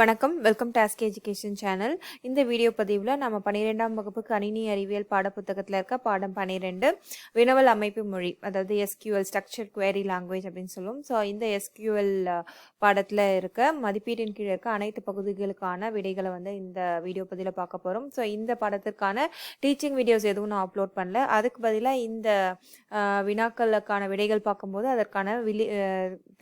வணக்கம், welcome to ask education channel. இந்த video பதிவில் நம்ம 12ஆம் வகுப்பு கணினி அறிவியல் பாடப்புத்தகத்தில் இருக்க பாடம் 12 வினவல் அமைப்பு மொழி, அதாவது எஸ்கியூஎல் ஸ்ட்ரக்சர் குவெரி லாங்குவேஜ் அப்படின்னு சொல்லுவோம். ஸோ இந்த எஸ்கியூஎல் பாடத்தில் இருக்க மதிப்பீட்டின் கீழே இருக்க அனைத்து பகுதிகளுக்கான விடைகளை வந்து இந்த வீடியோ பதிவில் பார்க்க போகிறோம். ஸோ இந்த பாடத்திற்கான டீச்சிங் வீடியோஸ் எதுவும் நான் அப்லோட் பண்ணல. அதுக்கு பதிலாக இந்த வினாக்களுக்கான விடைகள் பார்க்கும்போது அதற்கான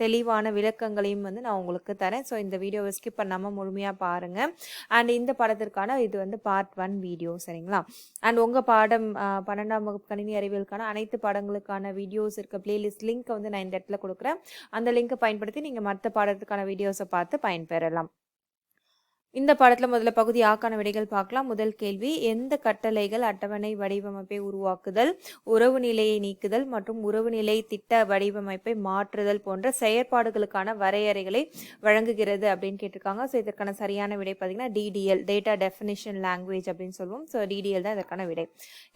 தெளிவான விளக்கங்களையும் வந்து நான் உங்களுக்கு தரேன். ஸோ இந்த வீடியோவை ஸ்கிப் பண்ணாமல் முழுமையாக பாருங்கள். அண்ட் இந்த பாடத்திற்கான இது வந்து பார்ட் 1 வீடியோ, சரிங்களா? அண்ட் உங்கள் பாடம் 12ஆம் வகுப்பு கணினி அறிவியலுக்கான அனைத்து பாடங்களுக்கான வீடியோஸ் இருக்க பிளேலிஸ்ட் லிங்க் வந்து நான் இந்த இடத்துல கொடுக்குறேன். அந்த லிங்கை பயன்படுத்தி நீங்கள் மற்ற பாடத்துக்கான வீடியோஸை பார்த்து பயன்பெறலாம். இந்த பாடத்தில் முதல்ல பகுதி ஆக்கான விடைகள் பார்க்கலாம். முதல் கேள்வி, எந்த கட்டளைகள் அட்டவணை வடிவமைப்பை உருவாக்குதல், உறவு நிலையை நீக்குதல் மற்றும் உறவு நிலை திட்ட வடிவமைப்பை மாற்றுதல் போன்ற செயற்பாடுகளுக்கான வரையறைகளை வழங்குகிறது அப்படின்னு கேட்டிருக்காங்க. ஸோ இதற்கான சரியான விடை பார்த்தீங்கன்னா DDL, டேட்டா டெஃபினிஷன் லாங்குவேஜ் அப்படின்னு சொல்லுவோம். ஸோ DDL தான் இதற்கான விடை.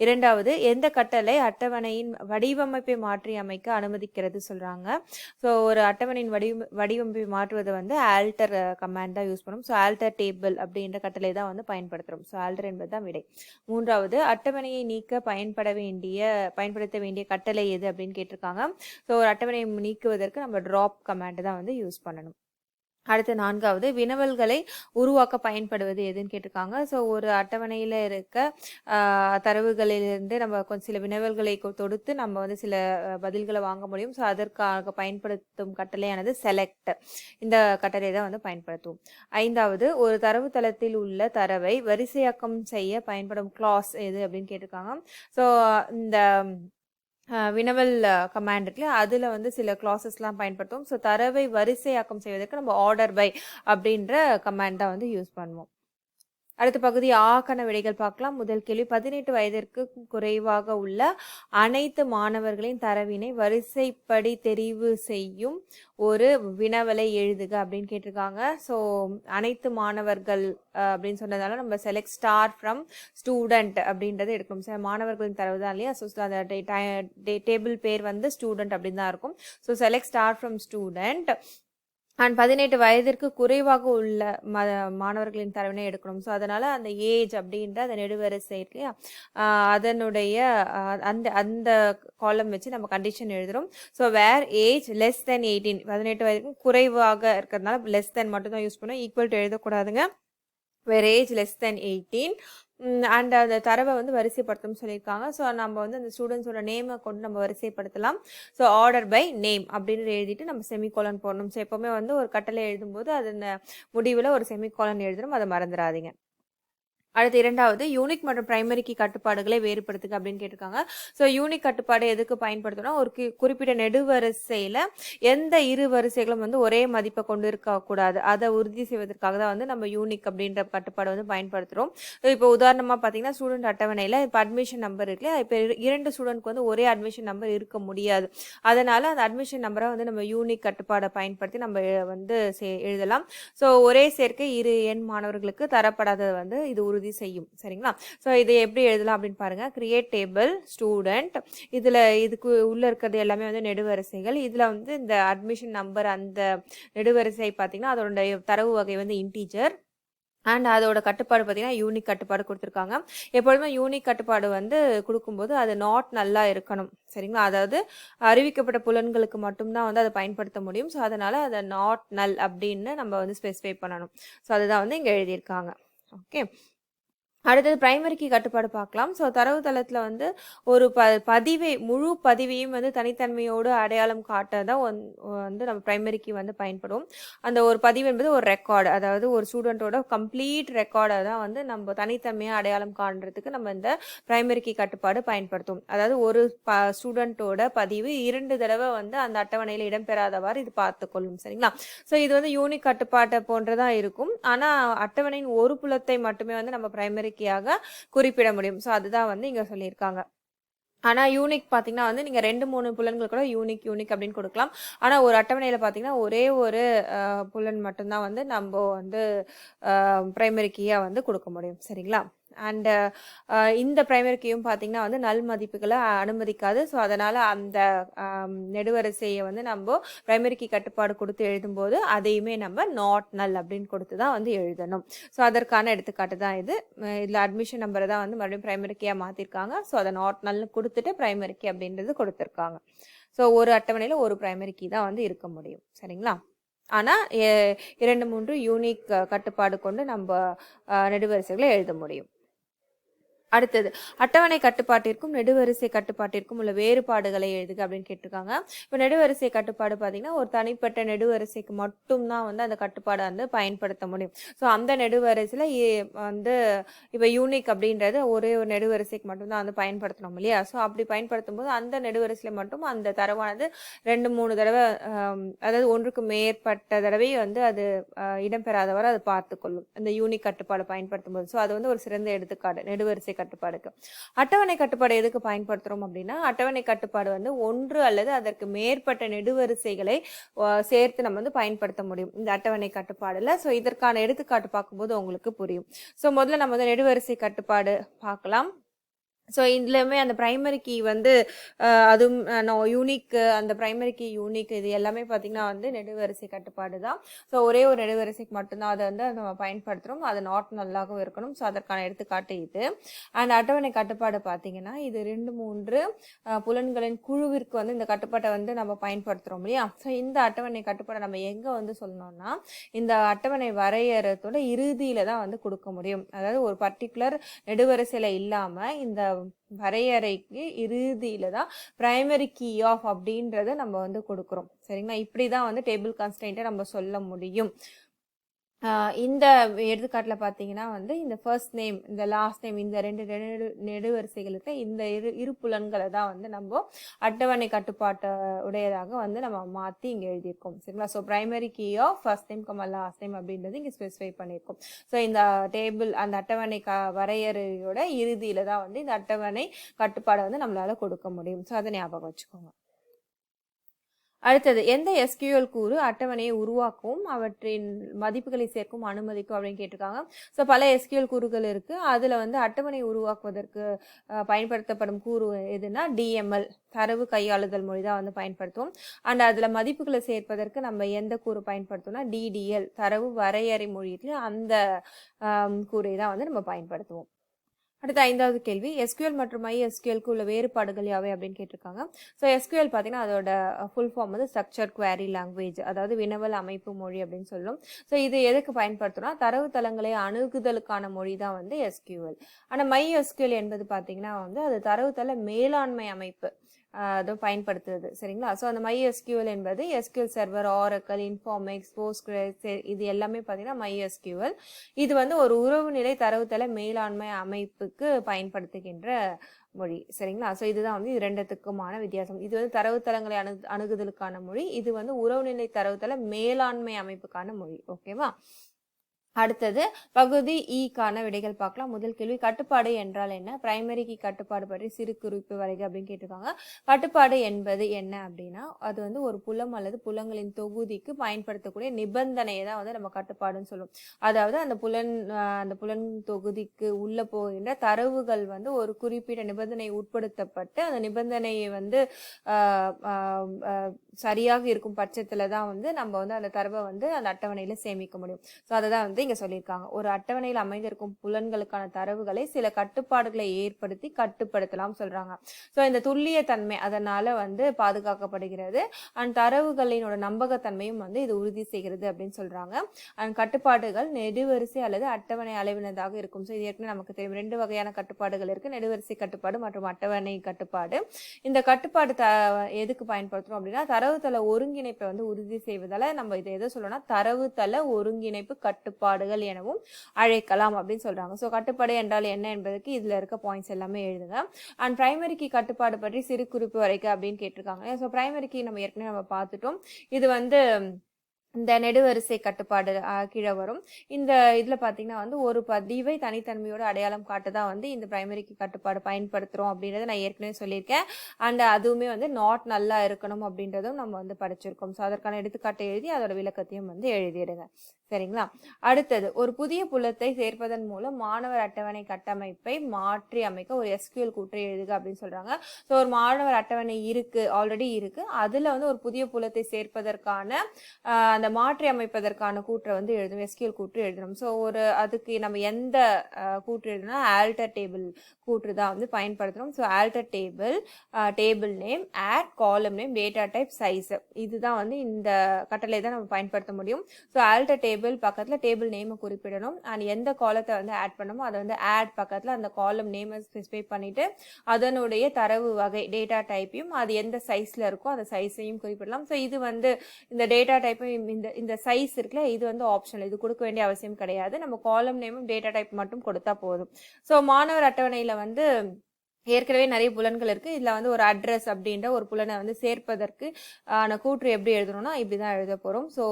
இரண்டாவது, எந்த கட்டளை அட்டவணையின் வடிவமைப்பை மாற்றி அமைக்க அனுமதிக்கிறது சொல்கிறாங்க. ஸோ ஒரு அட்டவணையின் வடிவமைப்பை மாற்றுவதை வந்து ஆல்டர் கமாண்ட் தான் யூஸ் பண்ணும். ஸோ ஆல்டர் டேபிள் அப்படின்ற கட்டளை தான் வந்து பயன்படுத்துகிறோம். ஸோ ஆல்டர் என்பது தான் விடை. மூன்றாவது, அட்டவணையை நீக்க பயன்படுத்த வேண்டிய கட்டளை எது அப்படின்னு கேட்டிருக்காங்க. ஸோ ஒரு அட்டவணையை நீக்குவதற்கு நம்ம ட்ராப் கமாண்ட் தான் வந்து யூஸ் பண்ணணும். அடுத்து நான்காவது, வினவல்களை உருவாக்க பயன்படுவது எதுன்னு கேட்டிருக்காங்க. ஸோ ஒரு அட்டவணையில் இருக்க தரவுகளிலிருந்து நம்ம கொஞ்சம் சில வினவல்களை தொடுத்து நம்ம வந்து சில பதில்களை வாங்க முடியும். ஸோ அதற்காக பயன்படுத்தும் கட்டளையானது செலக்ட், இந்த கட்டளை தான் வந்து பயன்படுத்துவோம். ஐந்தாவது, ஒரு தரவுத்தளத்தில் உள்ள தரவை வரிசையாக்கம் செய்ய பயன்படும் கிளாஸ் எது அப்படின்னு கேட்டிருக்காங்க. ஸோ இந்த வினவல் கமாண்ட் இருக்குல்ல, அதில் வந்து சில கிளாஸஸ்லாம் பயன்படுத்துவோம். ஸோ தரவை வரிசையாக்கம் செய்வதற்கு நம்ம ஆர்டர் பை அப்படின்ற கமாண்ட் தான் வந்து யூஸ் பண்ணுவோம். அடுத்த பகுதி ஆக்கான விடைகள் பார்க்கலாம். முதல் கேள்வி, 18 வயதிற்கு குறைவாக உள்ள அனைத்து மாணவர்களின் தரவினை வரிசைப்படி தெரிவு செய்யும் ஒரு வினவலை எழுதுக அப்படின்னு கேட்டிருக்காங்க. ஸோ அனைத்து மாணவர்கள் அப்படின்னு சொன்னதால நம்ம செலக்ட் ஸ்டார் ஃப்ரம் ஸ்டூடெண்ட் அப்படின்றத எடுக்கணும். சார் மாணவர்களின் தரவு தான் இல்லையா? ஸோ அந்த டேபிள் பேர் வந்து ஸ்டூடெண்ட் அப்படின்னு தான் இருக்கும். So select star from student and 18 வயதிற்கு குறைவாக உள்ள மாணவர்களின் தரவினை எடுக்கணும். ஸோ அதனால் அந்த ஏஜ் அப்படின்ற அந்த நெடுவரிசை இல்லையா, அதனுடைய அந்த காலம் வச்சு நம்ம கண்டிஷன் எழுதுகிறோம். So where age less than 18, 18 வயதுக்கு குறைவாக இருக்கிறதுனால லெஸ் தென் மட்டும் தான் யூஸ் பண்ணோம், ஈக்குவல் டு எழுதக்கூடாதுங்க. Where age less than 18 and அந்த தரவை வந்து வரிசைப்படுத்தணும்னு சொல்லியிருக்காங்க. ஸோ நம்ம வந்து அந்த ஸ்டூடெண்ட்ஸோட நேமை கொண்டு நம்ம வரிசைப்படுத்தலாம். ஸோ ஆர்டர் பை நேம் அப்படின்னு எழுதிட்டு நம்ம செமிகோலன் போடணும். ஸோ எப்போவுமே வந்து ஒரு கட்டளை எழுதும்போது அது முடிவில் ஒரு செமிகோலன் எழுதணும், அதை மறந்துடாதீங்க. அடுத்து இரண்டாவது, யூனிக் மற்றும் பிரைமரி கீ கட்டுப்பாடுகளை வேறுபடுத்துக அப்படின்னு கேட்டிருக்காங்க. ஸோ யூனிக் கட்டுப்பாடு எதுக்கு பயன்படுத்தணும்? ஒரு குறிப்பிட்ட நெடுவரிசையில் எந்த இரு வரிசைகளும் வந்து ஒரே மதிப்பை கொண்டு இருக்கக்கூடாது, அதை உறுதி செய்வதற்காக தான் வந்து நம்ம யூனிக் அப்படின்ற கட்டுப்பாடு வந்து பயன்படுத்துகிறோம். இப்போ உதாரணமாக பார்த்தீங்கன்னா ஸ்டூடெண்ட் அட்டவணையில் இப்போ அட்மிஷன் நம்பர் இருக்குல்லையா, இப்போ 2 ஸ்டூடெண்ட்க்கு வந்து ஒரே அட்மிஷன் நம்பர் இருக்க முடியாது. அதனால் அந்த அட்மிஷன் நம்பரை வந்து நம்ம யூனிக் கட்டுப்பாடை பயன்படுத்தி நம்ம வந்து எழுதலாம். ஸோ ஒரே சேர்க்கை இரு எண் மாணவர்களுக்கு தரப்படாதது வந்து இது உறுதி செய்யும், சரிங்களா? ஸோ இதை எப்படி எழுதலாம் அப்படின்னு பாருங்க. கிரியேட் டேபிள் ஸ்டூடெண்ட், இதுக்கு உள்ள இருக்கிறது எல்லாமே வந்து நெடுவரிசைகள். இதில் வந்து இந்த அட்மிஷன் நம்பர் அந்த நெடுவரிசை பார்த்தீங்கன்னா அதோட தரவு வகை வந்து இன்டீஜர் அண்ட் அதோட கட்டுப்பாடு பார்த்தீங்கன்னா யூனிக் கட்டுப்பாடு கொடுத்துருக்காங்க. எப்பொழுதுமே யூனிக் கட்டுப்பாடு வந்து கொடுக்கும்போது அது நாட் நல்லா இருக்கணும், சரிங்களா? அதாவது அறிவிக்கப்பட்ட புலன்களுக்கு மட்டும்தான் வந்து அதை பயன்படுத்த முடியும். ஸோ அதனால் அதை நாட் நல் அப்படின்னு நம்ம வந்து ஸ்பெசிஃபை பண்ணணும். ஸோ அதுதான் வந்து இங்கே எழுதியிருக்காங்க. ஓகே, அடுத்தது பிரைமரி கீ கட்டுப்பாடு பார்க்கலாம். ஸோ தரவுத்தளத்தில் வந்து ஒரு முழு பதிவையும் வந்து தனித்தன்மையோடு அடையாளம் காட்ட தான் வந்து நம்ம பிரைமரி கீ வந்து பயன்படும். அந்த ஒரு பதிவு என்பது ஒரு ரெக்கார்டு, அதாவது ஒரு ஸ்டூடெண்ட்டோட கம்ப்ளீட் ரெக்கார்டை தான் வந்து நம்ம தனித்தன்மையாக அடையாளம் காண்றதுக்கு நம்ம இந்த பிரைமரி கீ கட்டுப்பாடு பயன்படுத்தும். அதாவது ஒரு ஸ்டூடெண்ட்டோட பதிவு 2 தடவை வந்து அந்த அட்டவணையில் இடம்பெறாதவாறு இது பார்த்துக்கொள்ளும், சரிங்களா? ஸோ இது வந்து யூனிக் கட்டுப்பாட்டை போன்றதான் இருக்கும். ஆனால் அட்டவணையின் ஒரு புலத்தை மட்டுமே வந்து நம்ம பிரைமரி கீயாக குறிப்பிட முடியும். ஸோ அதுதான் வந்து இங்கே சொல்லியிருக்காங்க. ஆனால் யூனிக் பார்த்தீங்கன்னா வந்து நீங்கள் 2-3 புலன்கள் கூட யூனிக் அப்படின்னு கொடுக்கலாம். ஆனால் ஒரு அட்டவணையில் பார்த்தீங்கன்னா ஒரே ஒரு புலன் மட்டும்தான் வந்து நம்ம வந்து பிரைமரி கீயாக வந்து கொடுக்க முடியும், சரிங்களா? அண்ட் இந்த பிரைமரி கீயும் பார்த்தீங்கன்னா வந்து நல் மதிப்புகளை அனுமதிக்காது. ஸோ அதனால் அந்த நெடுவரிசையை வந்து நம்ம பிரைமரி கீ கட்டுப்பாடு கொடுத்து எழுதும்போது அதையுமே நம்ம நாட் நல் அப்படின்னு கொடுத்து தான் வந்து எழுதணும். ஸோ அதற்கான எடுத்துக்காட்டு தான் இது. இதில் அட்மிஷன் நம்பரை தான் வந்து மறுபடியும் பிரைமரி கீயாக மாற்றிருக்காங்க. ஸோ அதை நாட் நல்னு கொடுத்துட்டு பிரைமரி கீ அப்படின்றது கொடுத்துருக்காங்க. ஸோ ஒரு அட்டவணையில் ஒரு பிரைமரி கீ தான் வந்து இருக்க முடியும். சரிங்களா? ஆனால் 2-3 யூனிக் கட்டுப்பாடு கொண்டு நம்ம நெடுவரிசைகளை எழுத முடியும். அடுத்தது அட்டவணை கட்டுப்பாட்டிற்கும் நெடுவரிசை கட்டுப்பாட்டிற்கும் உள்ள வேறுபாடுகளை எழுதுக அப்படின்னு கேட்டிருக்காங்க. இப்போ நெடுவரிசை கட்டுப்பாடு பார்த்தீங்கன்னா ஒரு தனிப்பட்ட நெடுவரிசைக்கு மட்டும்தான் வந்து அந்த கட்டுப்பாடை வந்து பயன்படுத்த முடியும். ஸோ அந்த நெடுவரிசையில் வந்து இப்போ யூனிக் அப்படின்றது ஒரே ஒரு நெடுவரிசைக்கு மட்டும்தான் வந்து பயன்படுத்தணும் இல்லையா? ஸோ அப்படி பயன்படுத்தும் போது அந்த நெடுவரிசையில் மட்டும் அந்த தரவானது 2-3 தடவை அதாவது ஒன்றுக்கு மேற்பட்ட தடவை வந்து அது இடம்பெறாதவரை அது பார்த்துக்கொள்ளும் இந்த யூனிக் கட்டுப்பாடு பயன்படுத்தும் போது. ஸோ அது வந்து ஒரு சிறந்த எடுத்துக்காட்டு நெடுவரிசை கட்டுப்பாடுக்கு. அட்டவணை கட்டுப்பாடு எதுக்கு பயன்படுத்துறோம் அப்படின்னா அட்டவணை கட்டுப்பாடு வந்து ஒன்று அல்லது அதற்கு மேற்பட்ட நெடுவரிசைகளை சேர்த்து நம்ம வந்து பயன்படுத்த முடியும் இந்த அட்டவணை கட்டுப்பாடுல. ஸோ இதற்கான எடுத்துக்காட்டு பார்க்கும்போது உங்களுக்கு புரியும். ஸோ முதல்ல நம்ம வந்து நெடுவரிசை கட்டுப்பாடு பார்க்கலாம். ஸோ இதுலையுமே அந்த பிரைமரி கீ வந்து அதுவும் யூனிக் அந்த பிரைமரி கீ யூனிக் இது எல்லாமே பார்த்திங்கன்னா வந்து நெடுவரிசை கட்டுப்பாடு தான். ஸோ ஒரே ஒரு நெடுவரிசைக்கு மட்டும்தான் அதை வந்து நம்ம பயன்படுத்துகிறோம். அது நாட் நல்லாகவும் இருக்கணும். ஸோ அதற்கான எடுத்துக்காட்டு இது. அண்ட் அட்டவணை கட்டுப்பாடு பார்த்திங்கன்னா இது 2-3 புலன்களின் குழுவிற்கு வந்து இந்த கட்டுப்பாட்டை வந்து நம்ம பயன்படுத்துகிறோம் இல்லையா? ஸோ இந்த அட்டவணை கட்டுப்பாடை நம்ம எங்கே வந்து சொல்லணும்னா இந்த அட்டவணை வரையறதோட இறுதியில் தான் வந்து கொடுக்க முடியும். அதாவது ஒரு பர்டிகுலர் நெடுவரிசையில் இல்லாமல் இந்த வரையறைக்கு இறுதியில தான் பிரைமரி கீ ஆஃப் அப்படின்றத நம்ம வந்து கொடுக்குறோம். சரிங்களா? இப்படிதான் வந்து டேபிள் கான்ஸ்டன்ட்டை நம்ம சொல்ல முடியும். இந்த எடுத்துக்காட்டில் பார்த்தீங்கன்னா வந்து இந்த ஃபர்ஸ்ட் நேம் இந்த லாஸ்ட் நேம் இந்த 2 நெடுவரிசைகளுக்கு இந்த இரு புலன்களை தான் வந்து நம்ம அட்டவணை கட்டுப்பாட்டு உடையதாக வந்து நம்ம மாற்றி இங்கே எழுதியிருக்கோம். சரிங்களா? So primary key of first name last name அப்படின்றது இங்கே ஸ்பெசிஃபை பண்ணியிருக்கோம். ஸோ இந்த டேபிள் அந்த அட்டவணை வரையறையோட இறுதியில் தான் வந்து இந்த அட்டவணை கட்டுப்பாடை வந்து நம்மளால கொடுக்க முடியும். ஸோ அதை ஞாபகம் வச்சுக்கோங்க. அடுத்தது எந்த எஸ்கியூஎல் கூறு அட்டவணையை உருவாக்கவும் அவற்றின் மதிப்புகளை சேர்க்கும் அனுமதிக்கும் அப்படின்னு கேட்டிருக்காங்க. ஸோ பல எஸ்கியூஎல் கூறுகள் இருக்குது. அதில் வந்து அட்டவணை உருவாக்குவதற்கு பயன்படுத்தப்படும் கூறு எதுனா டிஎம்எல் தரவு கையாளுதல் மொழி தான் வந்து பயன்படுத்துவோம். அண்ட் அதில் மதிப்புகளை சேர்ப்பதற்கு நம்ம எந்த கூறு பயன்படுத்துவோம்னா டிடிஎல் தரவு வரையறை மொழியில அந்த கூறை தான் வந்து நம்ம பயன்படுத்துவோம். அடுத்த 5வது கேள்வி எஸ்கியூஎல் மற்றும் MySQLக்கு உள்ள வேறுபாடுகள் யாவை அப்படின்னு கேட்டிருக்காங்க. ஸோ எஸ்கியூஎல் பார்த்தீங்கன்னா அதோட ஃபுல் ஃபார்ம் வந்து ஸ்ட்ரக்சர் குவரி லாங்குவேஜ் அதாவது வினவல் அமைப்பு மொழி அப்படின்னு சொல்லும். ஸோ இது எதுக்கு பயன்படுத்துகிறோம்னா தரவுத்தளங்களை அணுகுதலுக்கான மொழி தான் வந்து எஸ்கியூஎல். ஆனால் MySQL என்பது பார்த்தீங்கன்னா வந்து அது தரவுத்தள மேலாண்மை அமைப்பு அதை பயன்படுத்துறது. சரிங்களா? ஸோ அந்த MySQL என்பது SQL சர்வர், ஆரக்கல், இன்ஃபார்மெக்ஸ், போஸ்ட்கிரஸ் இது எல்லாமே பார்த்தீங்கன்னா MySQL. இது வந்து ஒரு உறவுநிலை தரவுத்தள மேலாண்மை அமைப்புக்கு பயன்படுத்துகின்ற மொழி. சரிங்களா? ஸோ இதுதான் வந்து இது ரெண்டுத்துக்குமான வித்தியாசம். இது வந்து தரவுத்தளங்களை அணுகுதலுக்கான மொழி, இது வந்து உறவுநிலை தரவுத்தள மேலாண்மை அமைப்புக்கான மொழி. ஓகேவா? அடுத்தது பகுதி ஈக்கான விடைகள் பார்க்கலாம். முதல் கேள்வி கட்டுப்பாடு என்றால் என்ன? பிரைமரி கீ கட்டுப்பாடு பற்றி சிறு குறிப்பு வரைக அப்படின்னு கேட்டிருக்காங்க. கட்டுப்பாடு என்பது என்ன அப்படின்னா அது வந்து ஒரு புலம் அல்லது புலங்களின் தொகுதிக்கு பயன்படுத்தக்கூடிய நிபந்தனையை தான் வந்து நம்ம கட்டுப்பாடுன்னு சொல்லுவோம். அதாவது அந்த புலன் தொகுதிக்கு உள்ள போகின்ற தரவுகள் வந்து ஒரு குறிப்பிட்ட நிபந்தனை உட்படுத்தப்பட்டு அந்த நிபந்தனையை வந்து சரியாக இருக்கும் பட்சத்துல தான் வந்து நம்ம வந்து அந்த தரவை வந்து அந்த அட்டவணையில சேமிக்க முடியும். ஸோ அதை தான் வந்து இங்க சொல்லியிருக்காங்க. ஒரு அட்டவணையில் அமைந்திருக்கும் புலன்களுக்கான தரவுகளை சில கட்டுப்பாடுகளை ஏற்படுத்தி கட்டுப்படுத்தலாம் சொல்றாங்க. ஸோ இந்த துல்லிய தன்மை அதனால வந்து பாதுகாக்கப்படுகிறது. அண்ட் தரவுகளினோட நம்பகத்தன்மையும் வந்து இது உறுதி செய்கிறது அப்படின்னு சொல்றாங்க. அண்ட் கட்டுப்பாடுகள் நெடுவரிசை அல்லது அட்டவணை அளவினதாக இருக்கும். ஸோ இது ஏற்கனவே நமக்கு தெரியும் 2 வகையான கட்டுப்பாடுகள் இருக்கு. நெடுவரிசை கட்டுப்பாடு மற்றும் அட்டவணை கட்டுப்பாடு. இந்த கட்டுப்பாடு எதுக்கு பயன்படுத்துறோம் அப்படின்னா தரவுத்தள ஒருங்கிணைப்பை வந்து உறுதி செய்வதால நம்ம இதை எதை சொல்லணும்னா தரவுத்தள ஒருங்கிணைப்பு கட்டுப்பாடுகள் எனவும் அழைக்கலாம் அப்படின்னு சொல்றாங்க. ஸோ கட்டுப்பாடு என்றால் என்ன என்பதற்கு இதுல இருக்க பாயிண்ட்ஸ் எல்லாமே எழுதுங்க. அண்ட் பிரைமரி கீ கட்டுப்பாடு பற்றி சிறு குறிப்பு வரைக்க அப்படின்னு கேட்டிருக்காங்க. ஸோ பிரைமரி கீ நம்ம ஏற்கனவே நம்ம பார்த்துட்டோம். இது வந்து இந்த நெடுவரிசை கட்டுப்பாடு கீழே வரும். இந்த இதில் பார்த்தீங்கன்னா வந்து ஒரு பதிவை தனித்தன்மையோட அடையாளம் காட்டுதான் வந்து இந்த பிரைமரி கீ கட்டுப்பாடு பயன்படுத்துகிறோம் அப்படின்றத நான் ஏற்கனவே சொல்லியிருக்கேன். அண்ட் அதுவுமே வந்து நாட் நல்லா இருக்கணும் அப்படின்றதும் நம்ம வந்து படிச்சிருக்கோம். ஸோ அதற்கான எடுத்துக்காட்டை எழுதி அதோட விளக்கத்தையும் வந்து எழுதிடுங்க. சரிங்களா? அடுத்தது ஒரு புதிய புலத்தை சேர்ப்பதன் மூலம் மாணவர் அட்டவணை கட்டமைப்பை மாற்றி அமைக்க ஒரு எஸ்கியூஎல் கூற்றை எழுதுக அப்படின்னு சொல்றாங்க. ஸோ ஒரு மாணவர் அட்டவணை இருக்கு, ஆல்ரெடி இருக்கு. அதுல வந்து ஒரு புதிய புலத்தை சேர்ப்பதற்கான அந்த மாற்றி அமைப்பதற்கான கூற்றை வந்து எழுதணும், எஸ்கியூஎல் கூற்று எழுதணும். ஸோ அதுக்கு நம்ம எந்த கூற்று எழுதணும்னா ஆல்டர் டேபிள் கூற்று தான் வந்து பயன்படுத்தணும். So alter table name, add column name, data type, size, இதுதான் வந்து இந்த கட்டளை தான் நம்ம பயன்படுத்த முடியும். ஸோ ஆல்டர் டேபிள் பக்கத்தில் டேபிள் நேமை குறிப்பிடணும். அண்ட் எந்த காலத்தை வந்து ஆட் பண்ணணுமோ அதை வந்து ஆட் பக்கத்தில் அந்த காலம் நேமை ஸ்பெசிஃபை பண்ணிட்டு அதனுடைய தரவு வகை டேட்டா டைப்பையும் அது எந்த சைஸில் இருக்கோ அந்த சைஸையும் குறிப்பிடலாம். ஸோ இது வந்து இந்த டேட்டா டைப்பையும் இந்த சைஸ் இருக்குல்ல, இது வந்து ஆப்ஷனல், இது கொடுக்க வேண்டிய அவசியம் கிடையாது. நம்ம காலம் நேமும் டேட்டா டைப் மட்டும் கொடுத்தா போதும். ஸோ மாணவர் அட்டவணையில் வந்து ஏற்கனவே நிறைய புலன்கள் இருக்குது. இதில் வந்து ஒரு அட்ரஸ் அப்படின்ற ஒரு புலனை வந்து சேர்ப்பதற்கு கூற்று எப்படி எழுதணும்னா இப்படி தான் எழுத போகிறோம். ஸோ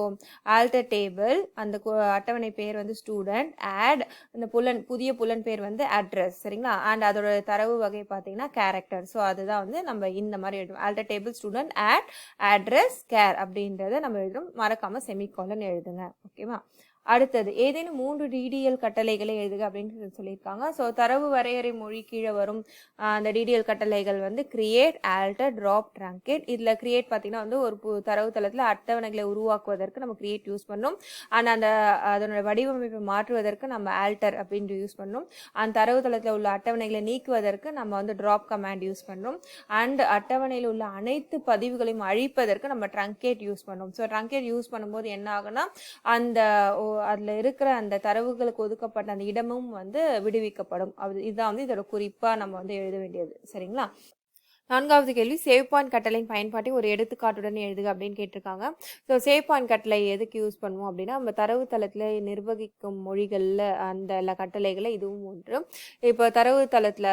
ஆல்டர் டேபிள், அந்த அட்டவணை பேர் வந்து ஸ்டூடெண்ட், ஆட் இந்த புதிய புலன் பேர் வந்து அட்ரஸ், சரிங்களா? அண்ட் அதோட தரவு வகை பார்த்தீங்கன்னா கேரக்டர். ஸோ அதுதான் வந்து நம்ம இந்த மாதிரி எழுதுவோம். Alter table student add address char அப்படின்றத நம்ம எழுதுறோம். மறக்காமல் செமிகாலன் எழுதுங்க. ஓகேவா? அடுத்தது ஏதேனும் 3 DDL கட்டளைகளை எழுதுக அப்படின்னு சொல்லியிருக்காங்க. ஸோ தரவு வரையறை மொழி கீழே வரும் அந்த DDL கட்டளைகள் வந்து கிரியேட், ஆல்டர், ட்ராப், ட்ரங்கேட். இதில் கிரியேட் பார்த்தீங்கன்னா வந்து ஒரு தரவு தளத்தில் அட்டவணைகளை உருவாக்குவதற்கு நம்ம கிரியேட் யூஸ் பண்ணணும். அண்ட் அதனோட வடிவமைப்பை மாற்றுவதற்கு நம்ம ஆல்டர் அப்படின்னு யூஸ் பண்ணணும். அந்த தரவு தளத்தில் உள்ள அட்டவணைகளை நீக்குவதற்கு நம்ம வந்து ட்ராப் கமாண்ட் யூஸ் பண்ணணும். அண்ட் அட்டவணையில் உள்ள அனைத்து பதிவுகளையும் அழிப்பதற்கு நம்ம ட்ரங்கேட் யூஸ் பண்ணணும். ஸோ ட்ரங்கேட் யூஸ் பண்ணும்போது என்ன ஆகுனா அந்த அதில் இருக்கிற அந்த தரவுகளுக்கு ஒதுக்கப்பட்ட அந்த இடமும் வந்து விடுவிக்கப்படும். இதுதான் வந்து இதோட குறிப்பாக நம்ம வந்து எழுத வேண்டியது. சரிங்களா? 4வது கேள்வி, சேவ் பாயிண்ட் கட்டளையின் பயன்பாட்டை ஒரு எடுத்துக்காட்டுடன் எழுதுக அப்படின்னு கேட்டிருக்காங்க. ஸோ சேவ் பாயிண்ட் கட்டளை எதுக்கு யூஸ் பண்ணுவோம் அப்படின்னா, நம்ம தரவு தளத்தில் நிர்வகிக்கும் மொழிகளில் அந்த கட்டளைகளை இதுவும் ஒன்று. இப்போ தரவு தளத்தில்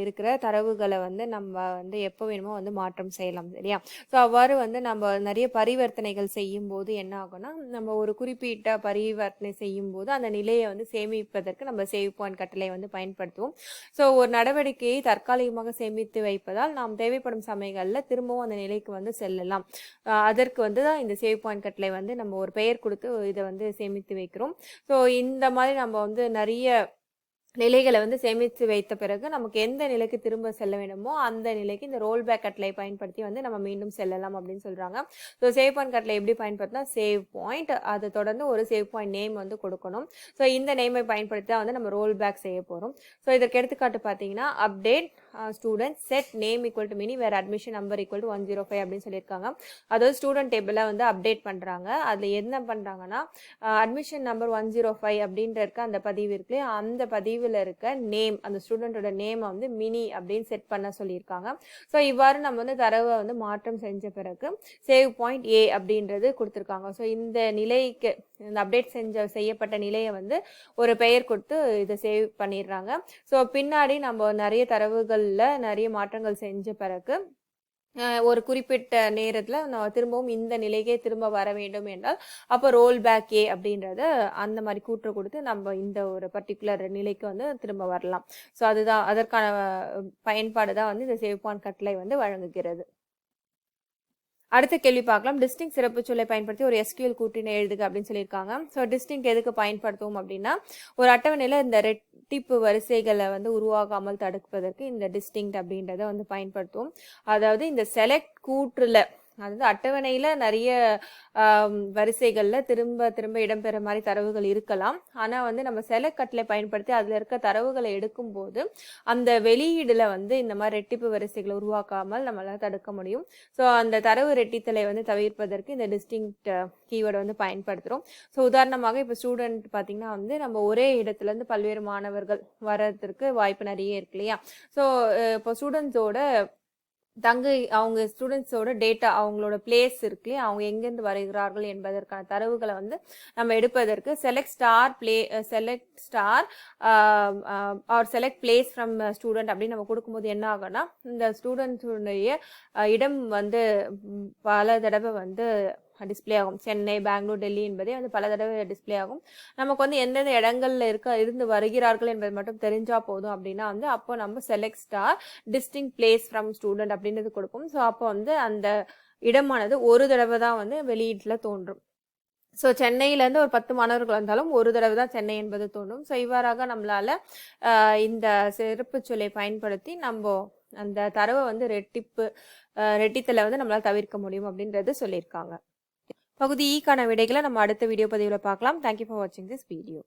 இருக்கிற தரவுகளை வந்து நம்ம வந்து எப்போ வேணுமோ வந்து மாற்றம் செய்யலாம், சரியா? ஸோ அவ்வாறு வந்து நம்ம நிறைய பரிவர்த்தனைகள் செய்யும் போது என்ன ஆகும்னா, நம்ம ஒரு குறிப்பிட்ட பரிவர்த்தனை செய்யும் போது அந்த நிலையை வந்து சேமிப்பதற்கு நம்ம சேவ் பாயிண்ட் கட்டளை வந்து பயன்படுத்துவோம். ஸோ ஒரு நடவடிக்கையை தற்காலிகமாக சேமித்து வைப்பதால் நாம் தேவைப்படும் சமயங்களில் திரும்பவும் அந்த நிலைக்கு வந்து செல்லலாம். அதற்கு வந்து தான் இந்த சேவ் பாயிண்ட் கட்டளை வந்து நம்ம ஒரு பெயர் கொடுத்து இதை வந்து சேமித்து வைக்கிறோம். ஸோ இந்த மாதிரி நம்ம வந்து நிறைய நிலைகளை வந்து சேமித்து வைத்த பிறகு நமக்கு எந்த நிலைக்கு திரும்ப செல்ல வேண்டுமோ அந்த நிலைக்கு இந்த ரோல் பேக் கட்டளை பயன்படுத்தி வந்து நம்ம மீண்டும் செல்லலாம் அப்படின்னு சொல்றாங்க. ஸோ சேவ் பாயிண்ட் கட்டளை எப்படி பயன்படுத்தினா, சேவ் பாயிண்ட், அதை தொடர்ந்து ஒரு சேவ் பாயிண்ட் நேம் வந்து கொடுக்கணும். ஸோ இந்த நேமை பயன்படுத்தி தான் வந்து நம்ம ரோல் பேக் செய்ய போகிறோம். ஸோ இதற்கு எடுத்துக்காட்டு பார்த்தீங்கன்னா, update student set name equal to Mini where admission number equal to 105 அப்படின்னு சொல்லியிருக்காங்க. அதாவது ஸ்டூடெண்ட் டேபிளை வந்து அப்டேட் பண்ணுறாங்க. அதில் என்ன பண்ணுறாங்கன்னா, அட்மிஷன் நம்பர் 105 அப்படின்ற இருக்க அந்த பதிவு இருக்கு, அந்த பதிவு இருக்க நேம், அந்த ஸ்டூடெண்டோட நேம் வந்து மினி அப்படின்னு செட் பண்ண சொல்லியிருக்காங்க. ஸோ இவ்வாறு நம்ம வந்து தரவை வந்து மாற்றம் செஞ்ச பிறகு சேவ் பாயிண்ட் ஏ அப்படின்றது கொடுத்துருக்காங்க. ஸோ இந்த நிலைக்கு, இந்த அப்டேட் செய்யப்பட்ட நிலையை வந்து ஒரு பெயர் கொடுத்து இதை சேவ் பண்ணிடுறாங்க. ஸோ பின்னாடி நம்ம நிறைய தரவுகளில் நிறைய மாற்றங்கள் செஞ்ச பிறகு ஒரு குறிப்பிட்ட நேரத்தில் நான் திரும்பவும் இந்த நிலைக்கே திரும்ப வர வேண்டும் என்றால் அப்போ ரோல் பேக் ஏ அப்படின்றத அந்த மாதிரி கூற்று கொடுத்து நம்ம இந்த ஒரு பர்டிகுலர் நிலைக்கு வந்து திரும்ப வரலாம். ஸோ அதுதான் அதற்கான பயன்பாடு தான் வந்து இந்த சேவ் பாயிண்ட் கட்டளை வந்து வழங்குகிறது. அடுத்த கேள்வி பார்க்கலாம். டிஸ்டிங் சிறப்பு சொல்லை பயன்படுத்தி ஒரு எஸ்கியூஎல் கூற்றினை எழுதுக அப்படின்னு சொல்லியிருக்காங்க. ஸோ டிஸ்டிங் எதுக்கு பயன்படுத்துவோம் அப்படின்னா, ஒரு அட்டவணையில் இந்த ரெட்டிப்பு வரிசைகளை வந்து உருவாகாமல் தடுப்பதற்கு இந்த டிஸ்டிங் அப்படின்றத வந்து பயன்படுத்துவோம். அதாவது இந்த செலக்ட் கூற்றுல, அதாவது அட்டவணையில் நிறைய வரிசைகளில் திரும்ப திரும்ப இடம்பெற மாதிரி தரவுகள் இருக்கலாம். ஆனால் வந்து நம்ம செலக்ட் கட்டளை பயன்படுத்தி அதில் இருக்க தரவுகளை எடுக்கும்போது அந்த வெளியீடில் வந்து இந்த மாதிரி ரெட்டிப்பு வரிசைகளை உருவாக்காமல் நம்மளால் தடுக்க முடியும். ஸோ அந்த தரவு ரெட்டித்தலை வந்து தவிர்ப்பதற்கு இந்த டிஸ்டிங்க்ட் கீவேர்டை வந்து பயன்படுத்துகிறோம். ஸோ உதாரணமாக இப்போ ஸ்டூடெண்ட் பார்த்திங்கன்னா வந்து நம்ம ஒரே இடத்துலேருந்து பல்வேறு மாணவர்கள் வர்றதுக்கு வாய்ப்பு நிறைய இருக்கு இல்லையா? ஸோ இப்போ ஸ்டூடெண்ட்ஸோட அவங்க ஸ்டூடெண்ட்ஸோட டேட்டா, அவங்களோட பிளேஸ் இருக்கு இல்லையா, அவங்க எங்கேருந்து வருகிறார்கள் என்பதற்கான தரவுகளை வந்து நம்ம எடுப்பதற்கு select star or select place from student அப்படின்னு நம்ம கொடுக்கும்போது என்ன ஆகும்னா, இந்த ஸ்டூடெண்ட்ஸுடைய இடம் வந்து பல தடவை வந்து டிஸ்பிளே ஆகும். சென்னை, பெங்களூர், டெல்லி என்பதே வந்து பல தடவை டிஸ்பிளே ஆகும். நமக்கு வந்து எந்தெந்த இடங்கள்ல இருந்து வருகிறார்கள் என்பது மட்டும் தெரிஞ்சா போதும் அப்படின்னா வந்து அப்போ நம்ம select star distinct place from student அப்படின்றது கொடுக்கும். ஸோ அப்போ வந்து அந்த இடமானது ஒரு தடவை தான் வந்து வெளியீட்டில் தோன்றும். ஸோ சென்னையிலேருந்து ஒரு 10 மாணவர்கள் வந்தாலும் ஒரு தடவை தான் சென்னை என்பது தோணும். ஸோ இவ்வாறாக நம்மளால இந்த சிறப்பு சொல்லை பயன்படுத்தி அந்த தரவை வந்து ரெட்டித்தலை வந்து நம்மளால தவிர்க்க முடியும் அப்படின்றது சொல்லியிருக்காங்க. பகுதி ஈக்கான விடைகளை நம்ம அடுத்த வீடியோ பதிவில் பார்க்கலாம். தேங்க்யூ ஃபார் வாட்சிங் திஸ் வீடியோ.